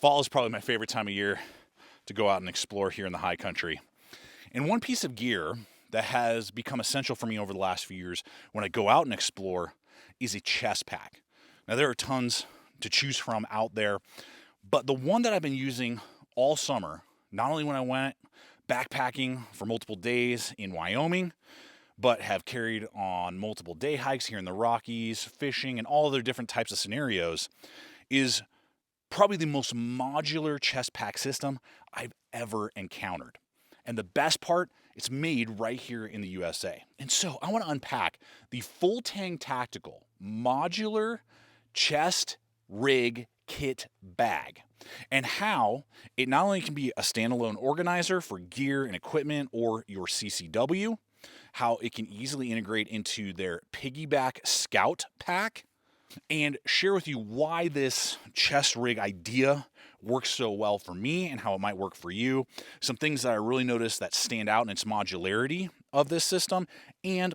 Fall is probably my favorite time of year to go out and explore here in the high country. And one piece of gear that has become essential for me over the last few years when I go out and explore is a chest pack. Now, there are tons to choose from out there, but the one that I've been using all summer, not only when I went backpacking for multiple days in Wyoming, but have carried on multiple day hikes here in the Rockies, fishing, and all other different types of scenarios, is probably the most modular chest pack system I've ever encountered. And the best part, it's made right here in the USA. And so I want to unpack the FullTang Tactical modular chest rig kit bag and how it not only can be a standalone organizer for gear and equipment or your CCW, how it can easily integrate into their Piggyback Scout pack, and share with you why this chest rig idea works so well for me and how it might work for you. Some things that I really noticed that stand out in its modularity of this system, and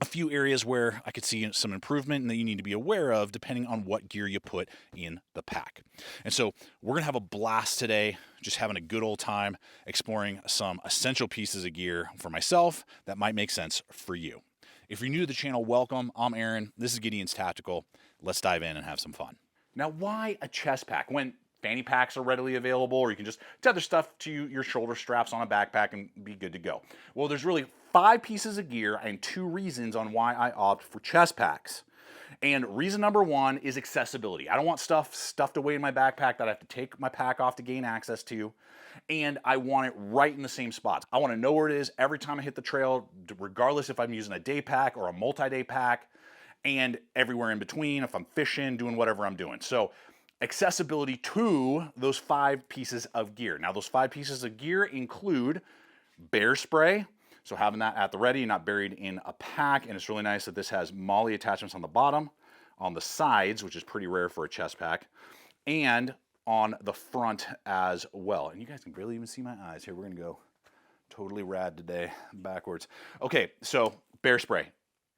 a few areas where I could see some improvement and that you need to be aware of depending on what gear you put in the pack. And so we're gonna have a blast today, just having a good old time exploring some essential pieces of gear for myself that might make sense for you. If you're new to the channel, welcome. I'm Aaron. This is Gideonstactical. Let's dive in and have some fun. Now, why a chest pack when fanny packs are readily available, or you can just tether stuff to your shoulder straps on a backpack and be good to go? Well, there's really 5 pieces of gear and 2 reasons on why I opt for chest packs. And reason number 1 is accessibility. I don't want stuff stuffed away in my backpack that I have to take my pack off to gain access to. And I want it right in the same spots. I want to know where it is every time I hit the trail, regardless if I'm using a day pack or a multi-day pack, and everywhere in between, if I'm fishing, doing whatever I'm doing. So accessibility to those 5 pieces of gear. Now, those 5 pieces of gear include bear spray. So having that at the ready, not buried in a pack. And it's really nice that this has MOLLE attachments on the bottom, on the sides, which is pretty rare for a chest pack, and on the front as well. And you guys can barely even see my eyes here. We're gonna go totally rad today, backwards. Okay, so bear spray,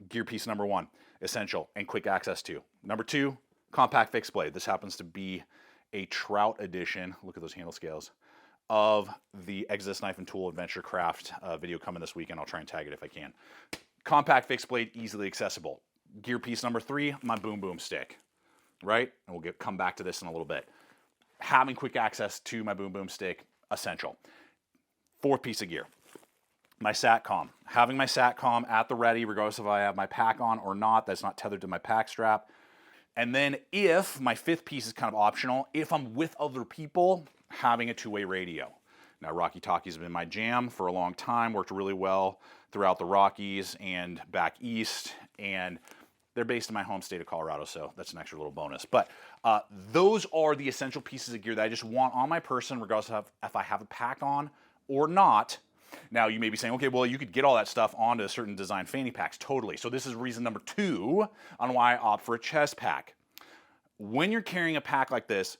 gear piece number 1, essential and quick access to. Number 2, compact fixed blade. This happens to be a TROUT edition. Look at those handle scales of the Exodus Knife and Tool Adventure Craft video coming this weekend. I'll try and tag it if I can. Compact fixed blade, easily accessible. Gear piece number 3, my boom boom stick, right? And we'll come back to this in a little bit. Having quick access to my boom boom stick, essential. 4th piece of gear, my SATECOME. Having my SATECOME at the ready, regardless if I have my pack on or not, that's not tethered to my pack strap. And then if, my 5th piece is kind of optional, if I'm with other people, having a 2-way radio. Now, Rocky Talkies have been my jam for a long time, worked really well throughout the Rockies and back east, and they're based in my home state of Colorado, so that's an extra little bonus. But those are the essential pieces of gear that I just want on my person, regardless of if I have a pack on or not. Now, you may be saying, okay, well, you could get all that stuff onto certain design fanny packs. Totally. So this is reason number 2 on why I opt for a chest pack. When you're carrying a pack like this,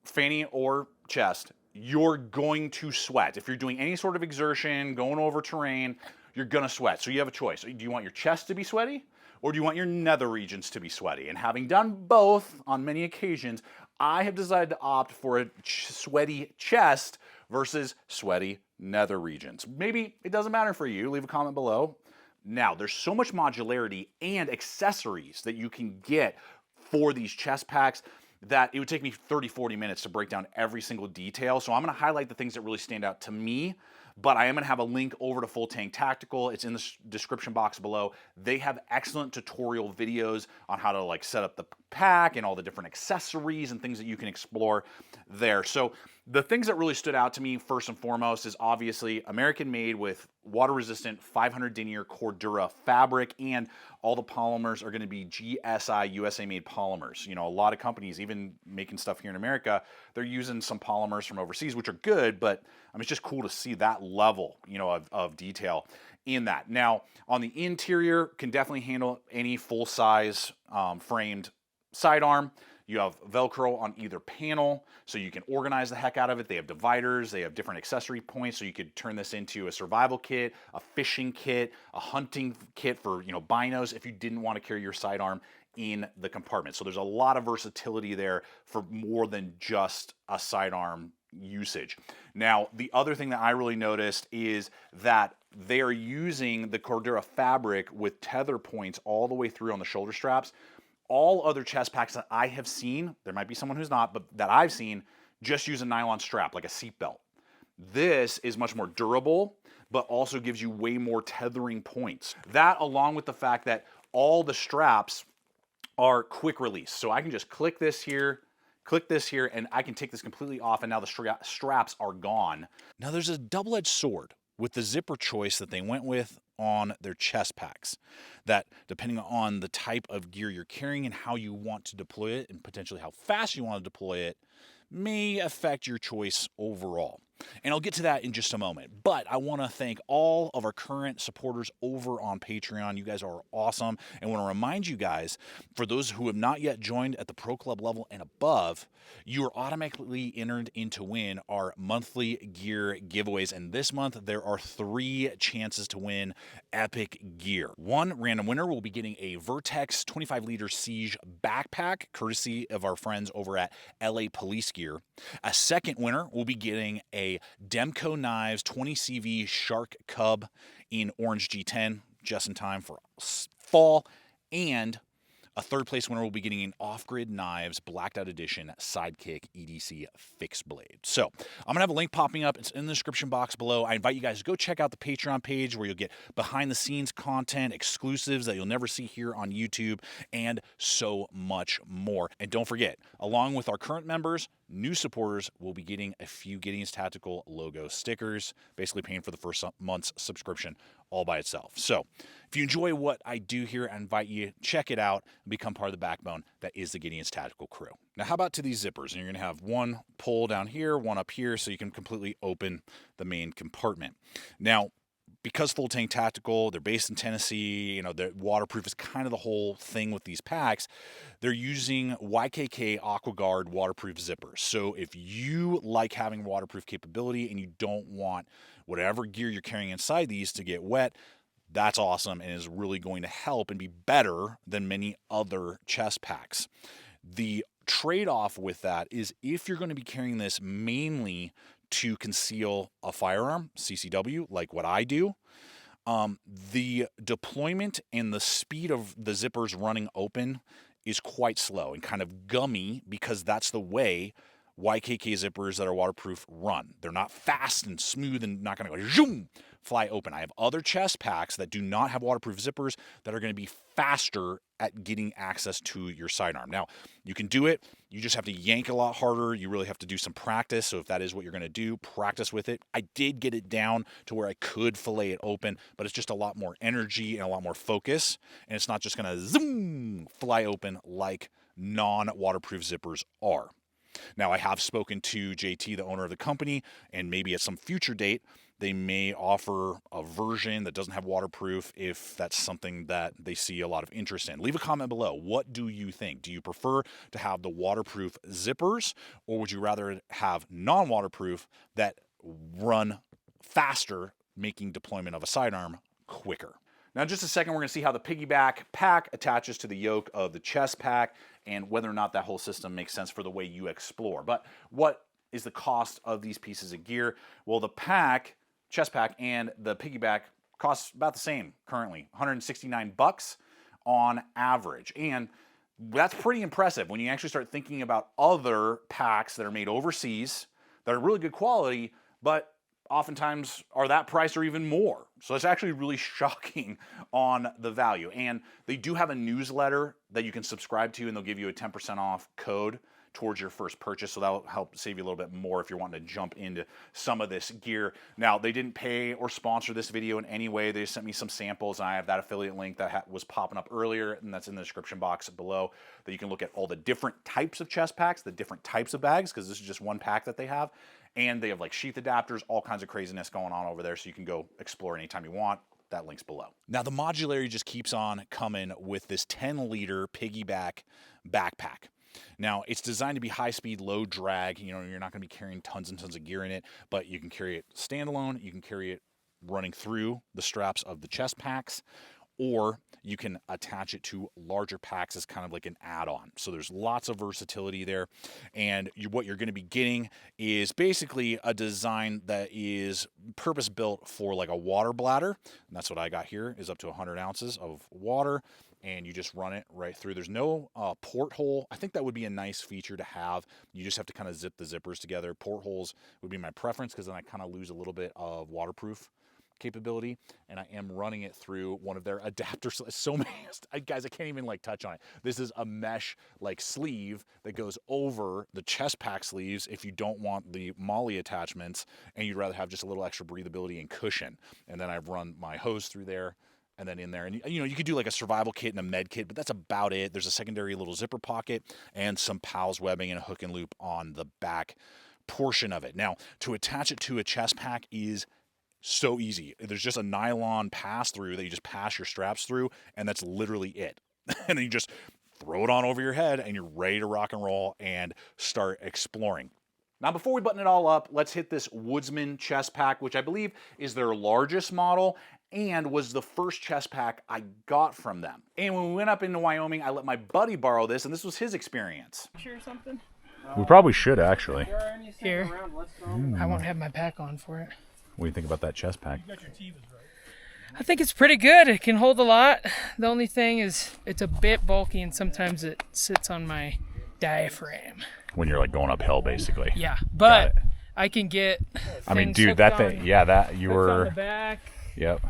fanny or chest, you're going to sweat. If you're doing any sort of exertion, going over terrain, you're gonna sweat. So you have a choice. Do you want your chest to be sweaty, or do you want your nether regions to be sweaty? And having done both on many occasions, I have decided to opt for a sweaty chest versus sweaty nether regions. Maybe it doesn't matter for you. Leave a comment below. Now, there's so much modularity and accessories that you can get for these chest packs that it would take me 30, 40 minutes to break down every single detail. So I'm gonna highlight the things that really stand out to me, but I am gonna have a link over to FullTang Tactical. It's in the description box below. They have excellent tutorial videos on how to set up the pack and all the different accessories and things that you can explore there. So the things that really stood out to me first and foremost is obviously American made with water resistant 500 denier Cordura fabric, and all the polymers are gonna be GSI USA made polymers. You know, a lot of companies, even making stuff here in America, they're using some polymers from overseas, which are good, but it's just cool to see that level, of detail in that. Now, on the interior, can definitely handle any full-size framed sidearm. You have Velcro on either panel, so you can organize the heck out of it. They have dividers, they have different accessory points, so you could turn this into a survival kit, a fishing kit, a hunting kit for binos if you didn't want to carry your sidearm in the compartment. So there's a lot of versatility there for more than just a sidearm usage. Now, the other thing that I really noticed is that they are using the Cordura fabric with tether points all the way through on the shoulder straps. All other chest packs that I have seen, there might be someone who's not, but that I've seen, just use a nylon strap, like a seatbelt. This is much more durable, but also gives you way more tethering points. That, along with the fact that all the straps are quick release. So I can just click this here, and I can take this completely off, and now the straps are gone. Now there's a double-edged sword with the zipper choice that they went with on their chest packs, that depending on the type of gear you're carrying and how you want to deploy it, and potentially how fast you want to deploy it, may affect your choice overall. And I'll get to that in just a moment. But I want to thank all of our current supporters over on Patreon. You guys are awesome. And I want to remind you guys, for those who have not yet joined at the Pro Club level and above, you are automatically entered in to win our monthly gear giveaways. And this month, there are 3 chances to win epic gear. One random winner will be getting a Vertex 25-liter Siege backpack, courtesy of our friends over at LA Police Gear. A second winner will be getting a Demco Knives 20CV Shark Cub in orange G10, just in time for fall. And a third place winner will be getting an Off-Grid Knives Blacked Out Edition Sidekick EDC fixed blade. So I'm going to have a link popping up. It's in the description box below. I invite you guys to go check out the Patreon page where you'll get behind the scenes content, exclusives that you'll never see here on YouTube, and so much more. And don't forget, along with our current members, new supporters will be getting a few Gideon's Tactical logo stickers, basically paying for the first month's subscription all by itself. So if you enjoy what I do here, I invite you to check it out and become part of the backbone that is the Gideon's Tactical crew. Now, how about to these zippers? And you're going to have one pull down here, one up here, so you can completely open the main compartment. Now, because FullTang Tactical, they're based in Tennessee, you know, they're waterproof is kind of the whole thing with these packs. They're using YKK AquaGuard waterproof zippers. So if you like having waterproof capability and you don't want whatever gear you're carrying inside these to get wet, that's awesome and is really going to help and be better than many other chest packs. The trade-off with that is if you're going to be carrying this mainly to conceal a firearm, CCW, like what I do, the deployment and the speed of the zippers running open is quite slow and kind of gummy, because that's the way YKK zippers that are waterproof run. They're not fast and smooth and not going to go zoom, fly open. I have other chest packs that do not have waterproof zippers that are going to be faster at getting access to your sidearm. Now, you can do it. You just have to yank a lot harder. You really have to do some practice. So if that is what you're going to do, practice with it. I did get it down to where I could fillet it open, but it's just a lot more energy and a lot more focus. And it's not just going to zoom, fly open like non-waterproof zippers are. Now, I have spoken to JT, the owner of the company, and maybe at some future date, they may offer a version that doesn't have waterproof if that's something that they see a lot of interest in. Leave a comment below. What do you think? Do you prefer to have the waterproof zippers, or would you rather have non-waterproof that run faster, making deployment of a sidearm quicker? Now, in just a second, we're going to see how the Piggyback Pack attaches to the yoke of the chest pack and whether or not that whole system makes sense for the way you explore. But what is the cost of these pieces of gear? Well, the pack, chest pack, and the Piggyback costs about the same currently, $169 on average. And that's pretty impressive when you actually start thinking about other packs that are made overseas that are really good quality, but oftentimes are that price or even more. So it's actually really shocking on the value. And they do have a newsletter that you can subscribe to, and they'll give you a 10% off code towards your first purchase. So that'll help save you a little bit more if you're wanting to jump into some of this gear. Now, they didn't pay or sponsor this video in any way. They just sent me some samples, and I have that affiliate link that was popping up earlier, and that's in the description box below, that you can look at all the different types of chest packs, the different types of bags, because this is just one pack that they have. And they have like sheath adapters, all kinds of craziness going on over there, so you can go explore anytime you want. That link's below. Now, the modularity just keeps on coming with this 10-liter Piggyback backpack. Now, it's designed to be high-speed, low-drag. You know, you're not going to be carrying tons and tons of gear in it, but you can carry it standalone. You can carry it running through the straps of the chest packs, or you can attach it to larger packs as kind of like an add-on. So there's lots of versatility there. And what you're going to be getting is basically a design that is purpose-built for like a water bladder. And that's what I got here, is up to 100 ounces of water. And you just run it right through. There's no porthole. I think that would be a nice feature to have. You just have to kind of zip the zippers together. Portholes would be my preference, because then I kind of lose a little bit of waterproof capability. And I am running it through one of their adapters. So many guys, I can't even like touch on it. This is a mesh like sleeve that goes over the chest pack sleeves if you don't want the MOLLE attachments and you'd rather have just a little extra breathability and cushion. And then I've run my hose through there and then in there. And you know, you could do like a survival kit and a med kit, but that's about it. There's a secondary little zipper pocket and some PALS webbing and a hook and loop on the back portion of it. Now, to attach it to a chest pack is so easy. There's just a nylon pass through that you just pass your straps through, and that's literally it. And then you just throw it on over your head and you're ready to rock and roll and start exploring. Now, before we button it all up, let's hit this Woodsmen chest pack, which I believe is their largest model and was the first chest pack I got from them. And when we went up into Wyoming, I let my buddy borrow this, and this was his experience. Or something? We probably should, actually. Here. I won't have my pack on for it. What do you think about that chest pack? I think it's pretty good. It can hold a lot. The only thing is it's a bit bulky, and sometimes it sits on my diaphragm. When you're like going uphill, basically. Yeah, but I can get. I mean, dude, that thing, yeah, that you were. On the back. Yep.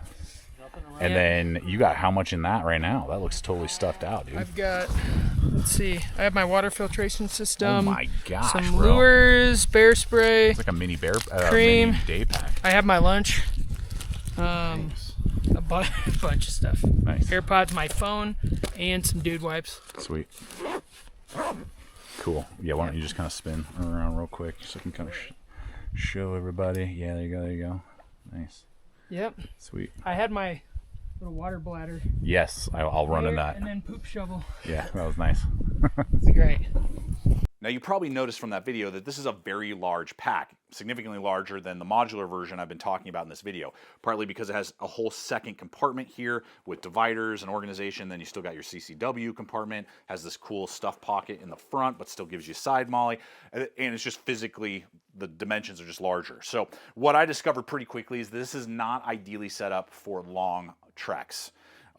And then you got how much in that right now? That looks totally stuffed out, dude. I've got, let's see, I have my water filtration system. Oh my gosh, some bro. lures, bear spray. It's like a mini bear cream. Mini day pack. I have my lunch. A bunch of stuff. Nice. AirPods, my phone, and some dude wipes. Sweet. Cool. Yeah, why don't you just kind of spin around real quick so I can kind of show everybody. Yeah, there you go. There you go. Nice. Yep. Sweet. I had my little water bladder. Yes, I'll run in that. And then poop shovel. Yeah, that was nice. It's great. Now, you probably noticed from that video that this is a very large pack, significantly larger than the modular version I've been talking about in this video, partly because it has a whole second compartment here with dividers and organization. Then you still got your CCW compartment, has this cool stuff pocket in the front, but still gives you side MOLLE, and it's just physically, the dimensions are just larger. So what I discovered pretty quickly is this is not ideally set up for long treks.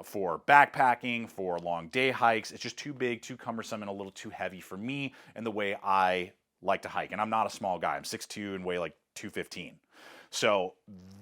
For backpacking, for long day hikes. It's just too big, too cumbersome, and a little too heavy for me and the way I like to hike. And I'm not a small guy. I'm 6'2" and weigh like 215. So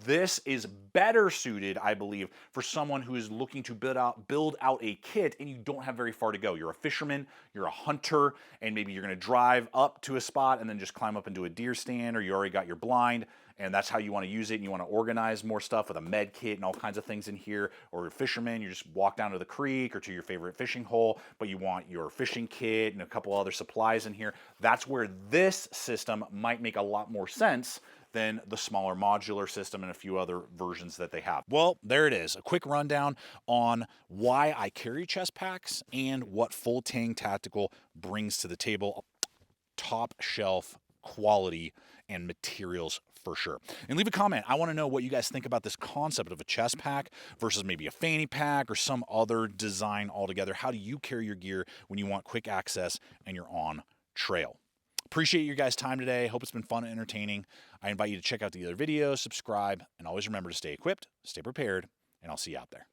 this is better suited, I believe, for someone who is looking to build out a kit and you don't have very far to go. You're a fisherman, you're a hunter, and maybe you're gonna drive up to a spot and then just climb up into a deer stand, or you already got your blind, and that's how you want to use it, and you want to organize more stuff with a med kit and all kinds of things in here. Or you're a fisherman, you just walk down to the creek or to your favorite fishing hole, but you want your fishing kit and a couple other supplies in here. That's where this system might make a lot more sense than the smaller modular system and a few other versions that they have. Well, there it is. A quick rundown on why I carry chest packs and what FullTang Tactical brings to the table. Top shelf quality and materials for sure. And leave a comment. I want to know what you guys think about this concept of a chest pack versus maybe a fanny pack or some other design altogether. How do you carry your gear when you want quick access and you're on trail? Appreciate your guys' time today. Hope it's been fun and entertaining. I invite you to check out the other videos, subscribe, and always remember to stay equipped, stay prepared, and I'll see you out there.